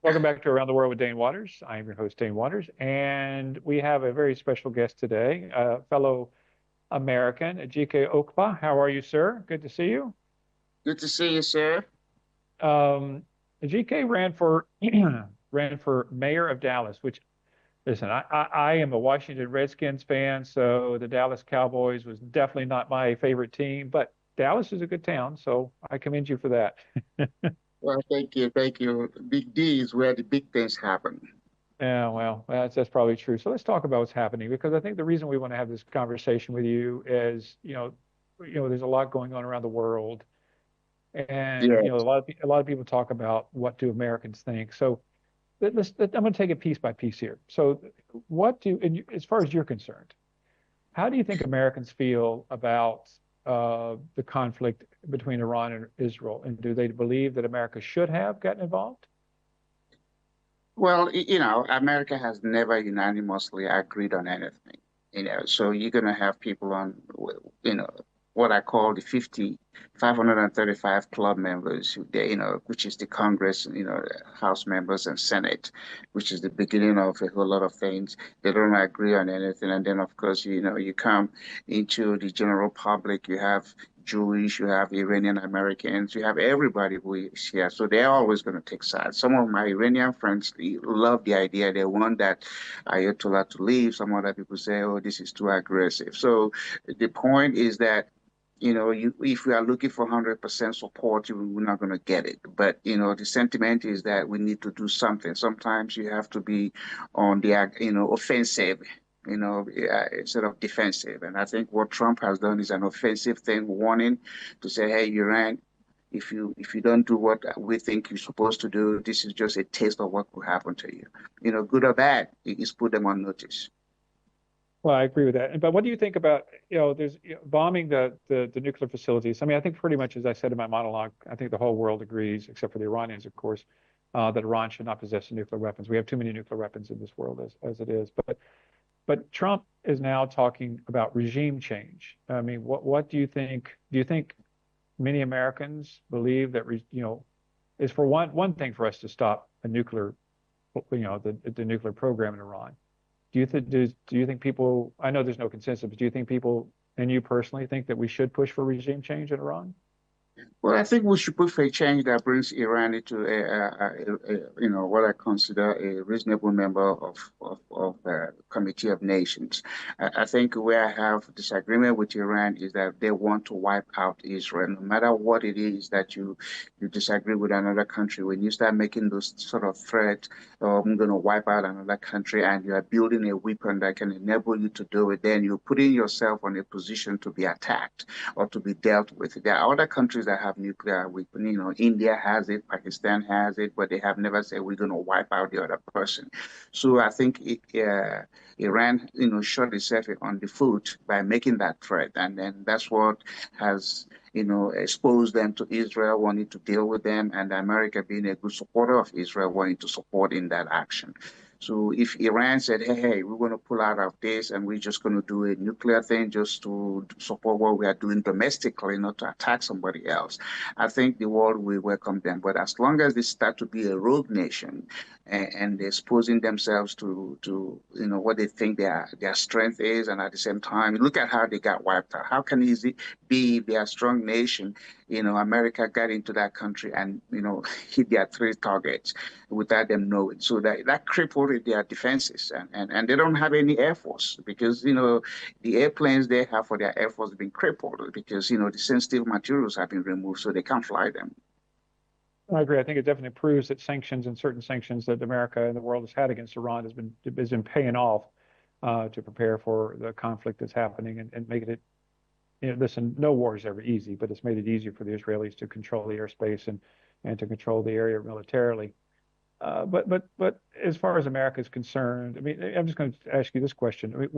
Welcome back to Around the World with Dane Waters. I am your host, Dane Waters, and we have a very special guest today, a fellow American, Ejike Okpa. How are you, sir? Good to see you. Good to see you, sir. Um, Ejike ran for ran for mayor of Dallas, which, listen, I am a Washington Redskins fan, so the Dallas Cowboys was definitely not my favorite team, but Dallas is a good town, so I commend you for that. Well, thank you, thank you. Big D is where the big things happen. Yeah, well, that's probably true. So let's talk about what's happening because I think the reason we want to have this conversation with you is, there's a lot going on around the world, and Yeah. a lot of people talk about what do Americans think. So I'm going to take it piece by piece here. So, as far as you're concerned, how do you think Americans feel about the conflict between Iran and Israel, and do they believe that America should have gotten involved? Well, America has never unanimously agreed on anything. So you're going to have people on, you know, what I call the 535 club members, which is the Congress, House members and Senate, which is the beginning of a whole lot of things. They don't agree on anything. And then, of course, you come into the general public, you have Jewish, you have Iranian Americans, you have everybody who is here. So they're always going to take sides. Some of my Iranian friends love the idea. They want that Ayatollah to leave. Some other people say, oh, this is too aggressive. So the point is that if we are looking for 100% support, we're not going to get it. But, the sentiment is that we need to do something. Sometimes you have to be on the, offensive, instead of defensive. And I think what Trump has done is an offensive thing, warning to say, hey, Iran, if you don't do what we think you're supposed to do, this is just a taste of what could happen to you. Good or bad, he's put them on notice. Well, I agree with that. But what do you think about, there's bombing the nuclear facilities? I mean, I think pretty much as I said in my monologue, I think the whole world agrees, except for the Iranians, of course, that Iran should not possess nuclear weapons. We have too many nuclear weapons in this world as it is. But Trump is now talking about regime change. I mean, what do you think? Do you think many Americans believe that is for one thing for us to stop a nuclear, the nuclear program in Iran? Do you think people, I know there's no consensus, but do you think people and you personally think that we should push for regime change in Iran? Well, I think we should put for a change that brings Iran into what I consider a reasonable member of Committee of Nations. I think where I have disagreement with Iran is that they want to wipe out Israel. No matter what it is that you disagree with another country, when you start making those sort of threats, I'm going to wipe out another country, and you are building a weapon that can enable you to do it, then you're putting yourself on a position to be attacked or to be dealt with. There are other countries that have nuclear weapons. India has it, Pakistan has it, but they have never said we're going to wipe out the other person. So I think Iran, shot itself on the foot by making that threat, and then that's what has exposed them to Israel wanting to deal with them, and America being a good supporter of Israel wanting to support in that action. So if Iran said, hey, we're going to pull out of this and we're just going to do a nuclear thing just to support what we are doing domestically, not to attack somebody else, I think the world will welcome them. But as long as they start to be a rogue nation and exposing themselves to what they think their strength is, and at the same time, look at how they got wiped out. How can it be they are a strong nation? America got into that country and hit their three targets without them knowing. So that crippled their defenses, and they don't have any air force because the airplanes they have for their air force have been crippled because the sensitive materials have been removed, so they can't fly them. I agree. I think it definitely proves that certain sanctions that America and the world has had against Iran has been paying off to prepare for the conflict that's happening and making it. Listen, no war is ever easy, but it's made it easier for the Israelis to control the airspace and to control the area militarily. But as far as America is concerned, I mean, I'm just going to ask you this question. I mean,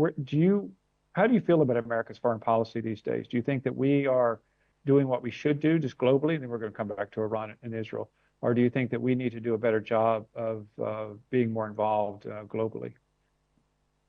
how do you feel about America's foreign policy these days? Do you think that we are doing what we should do just globally, and then we're going to come back to Iran and Israel, or do you think that we need to do a better job of being more involved globally?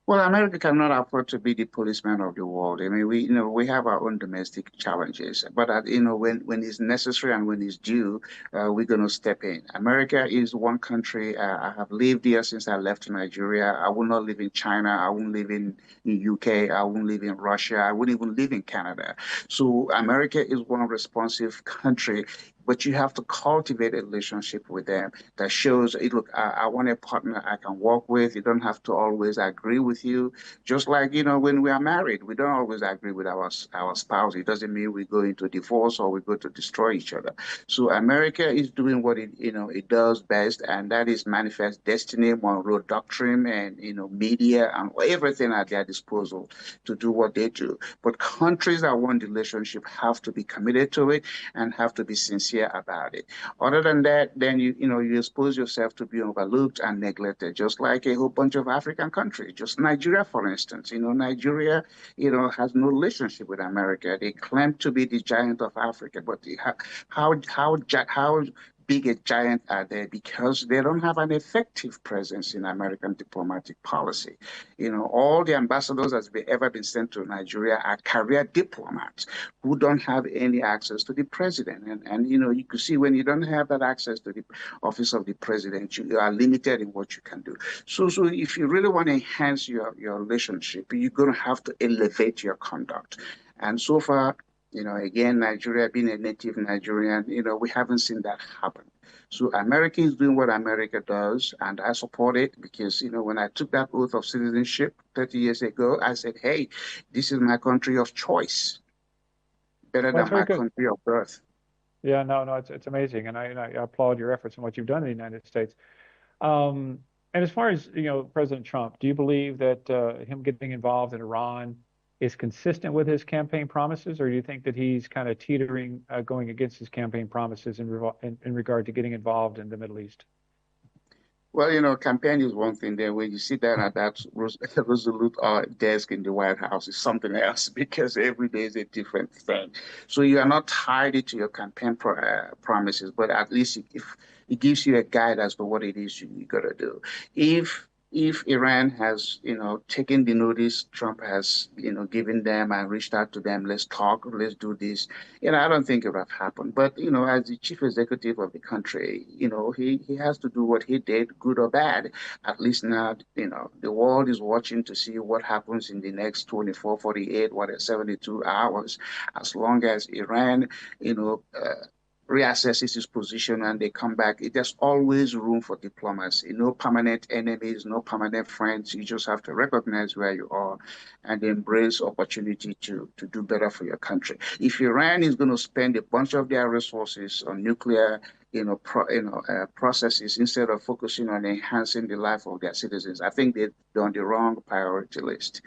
Well, America cannot afford to be the policeman of the world. I mean, we have our own domestic challenges, but when it's necessary and when it's due, we're going to step in. America is one country. I have lived here since I left Nigeria. I will not live in China. I won't live in UK. I won't live in Russia. I wouldn't even live in Canada. So America is one responsive country, but you have to cultivate a relationship with them that shows, hey, look, I want a partner I can work with. You don't have to always agree with you. Just like, when we are married, we don't always agree with our spouse. It doesn't mean we go into divorce or we go to destroy each other. So America is doing what it does best, and that is manifest destiny, Monroe Doctrine, and media and everything at their disposal to do what they do. But countries that want the relationship have to be committed to it and have to be sincere about it. Other than that, then you expose yourself to being overlooked and neglected, just like a whole bunch of African countries. Just Nigeria, for instance. Nigeria, has no relationship with America. They claim to be the giant of Africa, but how big a giant are they? Because they don't have an effective presence in American diplomatic policy. All the ambassadors that's ever been sent to Nigeria are career diplomats who don't have any access to the president. And you could see when you don't have that access to the office of the president, you are limited in what you can do. So if you really want to enhance your relationship, you're going to have to elevate your conduct. And so far, again, Nigeria being a native Nigerian, we haven't seen that happen. So America is doing what America does, and I support it because, when I took that oath of citizenship 30 years ago, I said, hey, this is my country of choice, better Well, that's than very my good. country of birth. Yeah, no, it's amazing, and I applaud your efforts and what you've done in the United States. And as far as President Trump, do you believe that him getting involved in Iran is consistent with his campaign promises, or do you think that he's kind of teetering, going against his campaign promises in regard to getting involved in the Middle East? Well, campaign is one thing. Then when you sit down at that resolute desk in the White House, is something else because every day is a different thing. So you are not tied to your campaign promises, but at least if it gives you a guide as to what it is you got to do. If Iran has, taken the notice Trump has, given them and reached out to them, let's talk, let's do this. I don't think it would have happened. But, as the chief executive of the country, he has to do what he did, good or bad. At least now, the world is watching to see what happens in the next 24, 48, 72 hours. As long as Iran, reassesses his position and they come back, there's always room for diplomacy. No permanent enemies, no permanent friends. You just have to recognize where you are and embrace opportunity to do better for your country. If Iran is going to spend a bunch of their resources on nuclear processes instead of focusing on enhancing the life of their citizens, I think they're on the wrong priority list.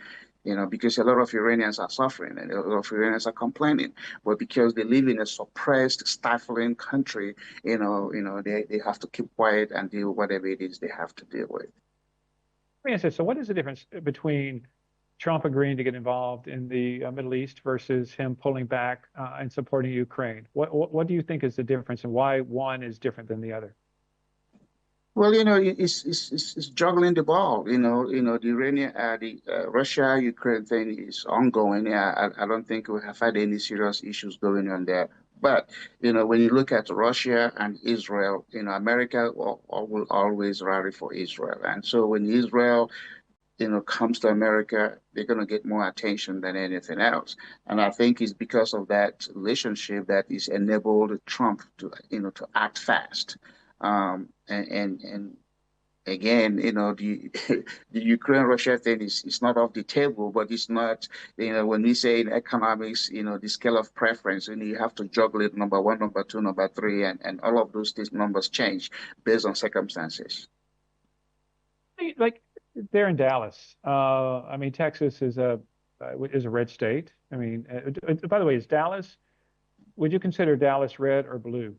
Because a lot of Iranians are suffering and a lot of Iranians are complaining. But because they live in a suppressed, stifling country, they have to keep quiet and deal with whatever it is they have to deal with. Let me ask you, so what is the difference between Trump agreeing to get involved in the Middle East versus him pulling back and supporting Ukraine? What do you think is the difference and why one is different than the other? Well, it's juggling the ball. The Russia-Ukraine thing is ongoing. Yeah, I don't think we have had any serious issues going on there. But when you look at Russia and Israel, America will always rally for Israel. And so when Israel, comes to America, they're going to get more attention than anything else. And I think it's because of that relationship that is enabled Trump to act fast. And again, the Ukraine-Russia thing is not off the table, but it's not, when we say in economics, the scale of preference, and you have to juggle it number one, number two, number three, and all of these numbers change based on circumstances. Like they're in Dallas. I mean, Texas is a red state. I mean, by the way, is Dallas? Would you consider Dallas red or blue?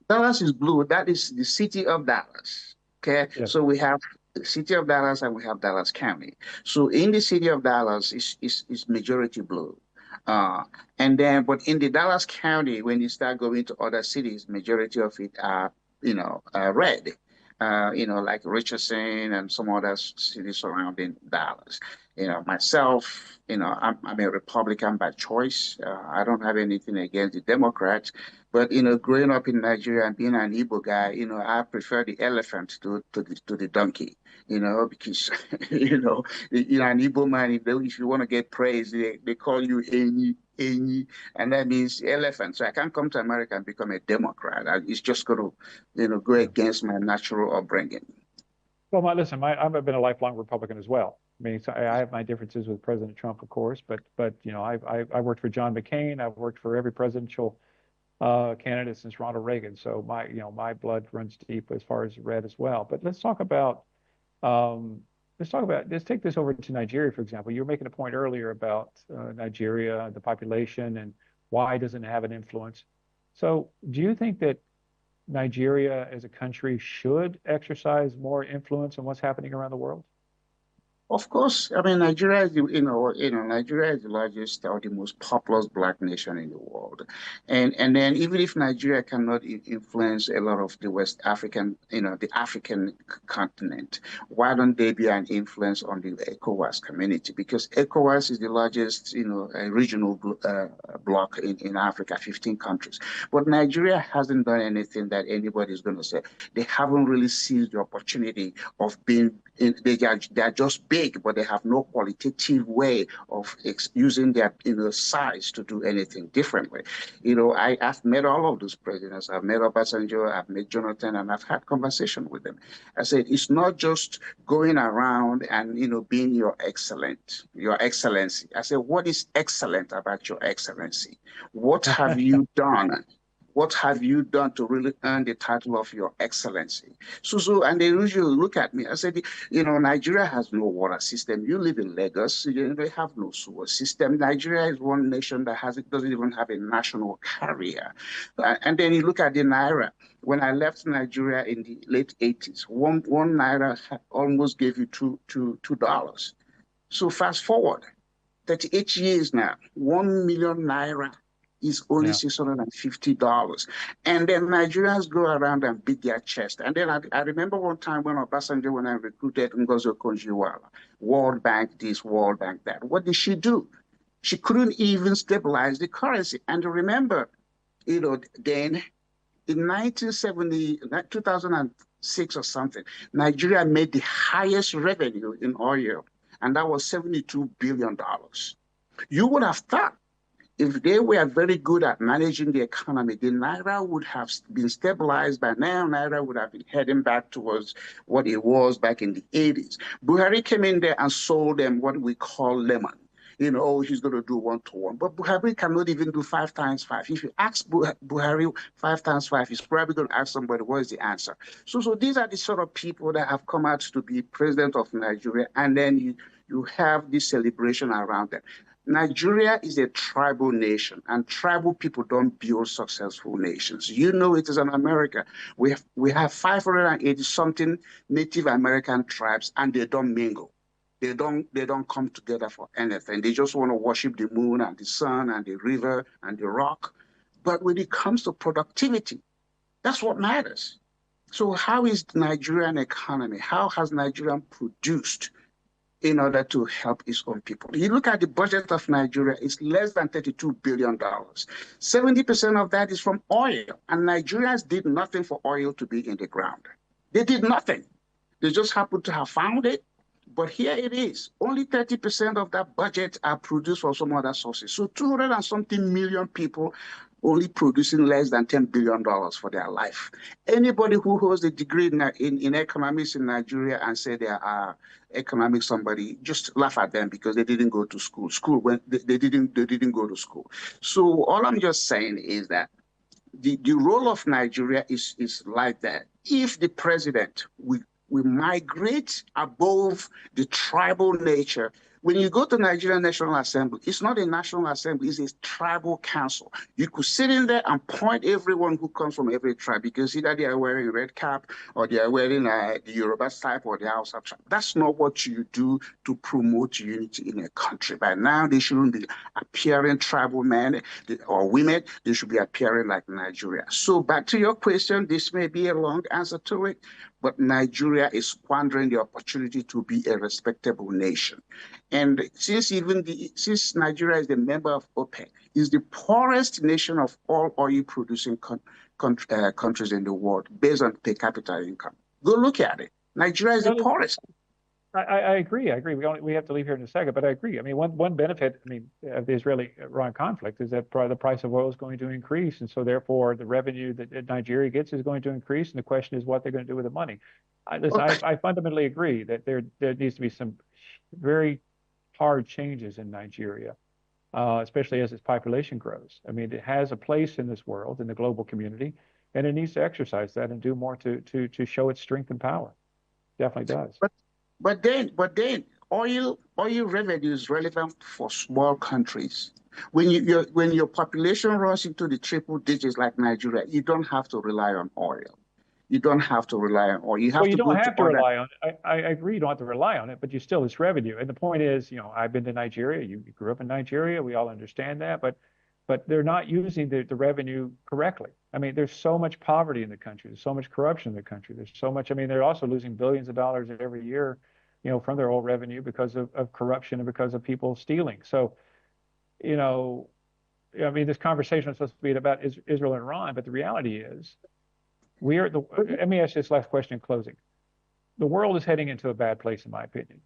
Dallas is blue. That is the city of Dallas. Okay. Yes. So we have the city of Dallas and we have Dallas County. So in the city of Dallas is majority blue. Uh, but in the Dallas County, when you start going to other cities, majority of it are, red. like Richardson and some other cities surrounding Dallas. Myself, I'm a Republican by choice. I don't have anything against the Democrats, but growing up in Nigeria and being an Igbo guy, I prefer the elephant to the donkey. Because an Igbo man, if you want to get praise, they call you Enyi, and that means elephant. So I can't come to America and become a Democrat. It's just going to, go against my natural upbringing. Well, I've been a lifelong Republican as well. I mean, so I have my differences with President Trump, of course, but I worked for John McCain. I've worked for every presidential candidate since Ronald Reagan. So my blood runs deep as far as red as well. But um, let's take this over to Nigeria, for example. You were making a point earlier about Nigeria, the population, and why doesn't it have an influence. So do you think that Nigeria as a country should exercise more influence on what's happening around the world? Of course, I mean Nigeria is Nigeria is the largest or the most populous black nation in the world, and then even if Nigeria cannot influence a lot of the West African, the African continent, why don't they be an influence on the ECOWAS community? Because ECOWAS is the largest, regional bloc in Africa, 15 countries, but Nigeria hasn't done anything that anybody is going to say. They haven't really seized the opportunity of being they are just big, but they have no qualitative way of using their size to do anything differently. I've met all of those presidents. I've met Obasanjo, I've met Jonathan, and I've had conversation with them. I said it's not just going around and being your excellency. I said, what is excellent about your excellency? What have you done? What have you done to really earn the title of your excellency? And they usually look at me. I said, Nigeria has no water system. You live in Lagos, they have no sewer system. Nigeria is one nation that doesn't even have a national carrier. And then you look at the Naira. When I left Nigeria in the late 80s, one Naira almost gave you $2. So fast forward, 38 years now, 1 million Naira is only $650. And then Nigerians go around and beat their chest. And then I remember one time when I recruited Ngozi Okonjo-Iweala, World Bank this, World Bank that. What did she do? She couldn't even stabilize the currency. And remember, Dane, in 2006 or something, Nigeria made the highest revenue in oil, and that was $72 billion. You would have thought if they were very good at managing the economy, the Naira would have been stabilized by now. Naira would have been heading back towards what it was back in the 80s. Buhari came in there and sold them what we call lemon. He's going to do 1-to-1. But Buhari cannot even do 5 times 5. If you ask Buhari 5 times 5, he's probably going to ask somebody, what is the answer? So these are the sort of people that have come out to be president of Nigeria, and then you have this celebration around them. Nigeria is a tribal nation, and tribal people don't build successful nations. It is in America. We have 580 something Native American tribes, and they don't mingle. They don't come together for anything. They just want to worship the moon and the sun and the river and the rock. But when it comes to productivity, that's what matters. So how is the Nigerian economy? How has Nigeria produced in order to help its own people? You look at the budget of Nigeria, it's less than $32 billion. 70% of that is from oil, and Nigerians did nothing for oil to be in the ground. They did nothing. They just happened to have found it, but here it is. Only 30% of that budget are produced from some other sources. So 200 and something million people only producing less than $10 billion for their life. Anybody who holds a degree in economics in Nigeria and say they are economic somebody, just laugh at them because they didn't go to school. They didn't go to school. So all I'm just saying is that the role of Nigeria is like that. If the president we migrate above the tribal nature. When you go to Nigerian National Assembly, it's not a national assembly, it's a tribal council. You could sit in there and point everyone who comes from every tribe because either they are wearing red cap or they are wearing the Yoruba type or the Hausa tribe. That's not what you do to promote unity in a country. By now, they shouldn't be appearing tribal men or women. They should be appearing like Nigeria. So back to your question, this may be a long answer to it, but Nigeria is squandering the opportunity to be a respectable nation. And since Nigeria is a member of OPEC, is the poorest nation of all oil producing countries in the world based on per capita income. Go look at it. Nigeria is the poorest. I agree. I agree. We have to leave here in a second, but I agree. I mean, one benefit, I mean, of the Israeli-Iran conflict is that the price of oil is going to increase, and so therefore the revenue that Nigeria gets is going to increase. And the question is what they're going to do with the money. I fundamentally agree that there needs to be some very hard changes in Nigeria, especially as its population grows. I mean, it has a place in this world, in the global community, and it needs to exercise that and do more to show its strength and power. Definitely does. But then, oil revenue is relevant for small countries. When your population runs into the triple digits like Nigeria, you don't have to rely on oil. You don't have to rely on oil. You have Well, you to don't go to have to other. rely on it. I agree you don't have to rely on it, but you still, it's revenue. And the point is, you know, I've been to Nigeria. You grew up in Nigeria. We all understand that, but they're not using the revenue correctly. I mean, there's so much poverty in the country. There's so much corruption in the country. There's so much. I mean, they're also losing billions of dollars every year, you know, from their oil revenue because of corruption and because of people stealing. So, you know, I mean, this conversation is supposed to be about Israel and Iran, but the reality is, let me ask you this last question in closing. The world is heading into a bad place, in my opinion.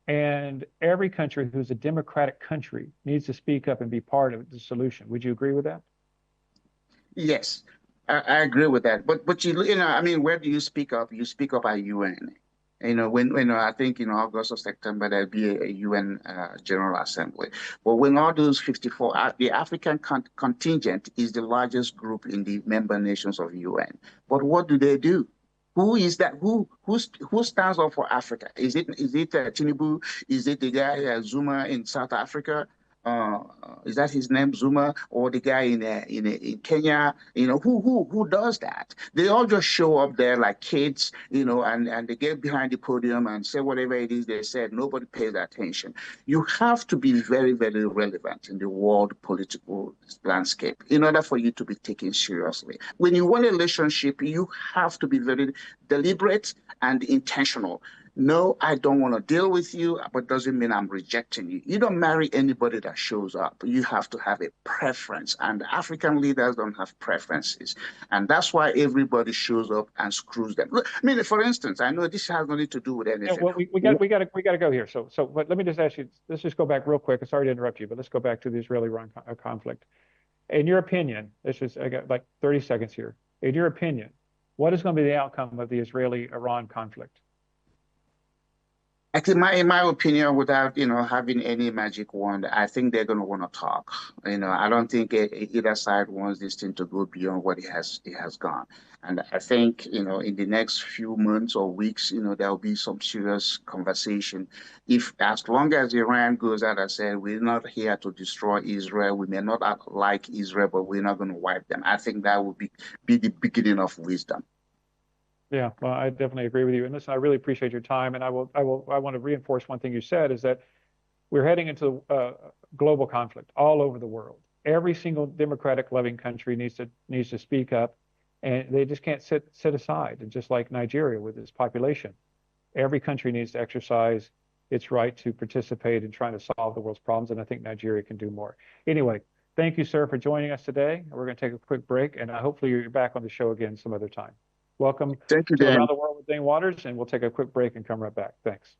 And every country who's a democratic country needs to speak up and be part of the solution. Would you agree with that? Yes, I agree with that. But you know, I mean, where do you speak up? You speak up at UN. You know, when I think in August or September there'll be a UN General Assembly. But when all those 54, the African contingent is the largest group in the member nations of UN. But what do they do? Who is that? Who stands up for Africa? Is it Tinubu? Is it the guy Zuma in South Africa? Is that his name, Zuma, or the guy in Kenya? You know, who does that? They all just show up there like kids, you know, and they get behind the podium and say whatever it is they said. Nobody pays attention. You have to be very, very relevant in the world political landscape in order for you to be taken seriously. When you want a relationship, you have to be very deliberate and intentional. No, I don't want to deal with you, but doesn't mean I'm rejecting you. You don't marry anybody that shows up. You have to have a preference, and African leaders don't have preferences, and that's why everybody shows up and screws them. Look, I mean, for instance, I know this has nothing to do with Yeah, anything. well, we got to go here. But let me just ask you. Let's just go back real quick. Sorry to interrupt you, but let's go back to the Israeli-Iran conflict. In your opinion, I got like 30 seconds here. In your opinion, what is going to be the outcome of the Israeli-Iran conflict? Actually, in my opinion, without having any magic wand, I think they're going to want to talk. I don't think either side wants this thing to go beyond what it has gone. And I think in the next few months or weeks, there will be some serious conversation. If as long as Iran goes out and says we're not here to destroy Israel, we may not act like Israel, but we're not going to wipe them. I think that will be the beginning of wisdom. Yeah, well, I definitely agree with you. And listen, I really appreciate your time. And I want to reinforce one thing you said is that we're heading into global conflict all over the world. Every single democratic loving country needs to speak up, and they just can't sit aside. And just like Nigeria with its population, every country needs to exercise its right to participate in trying to solve the world's problems. And I think Nigeria can do more. Anyway, thank you, sir, for joining us today. We're going to take a quick break, and hopefully you're back on the show again some other time. Welcome Thank you, to Dan. Around the World with Dane Waters, and we'll take a quick break and come right back. Thanks.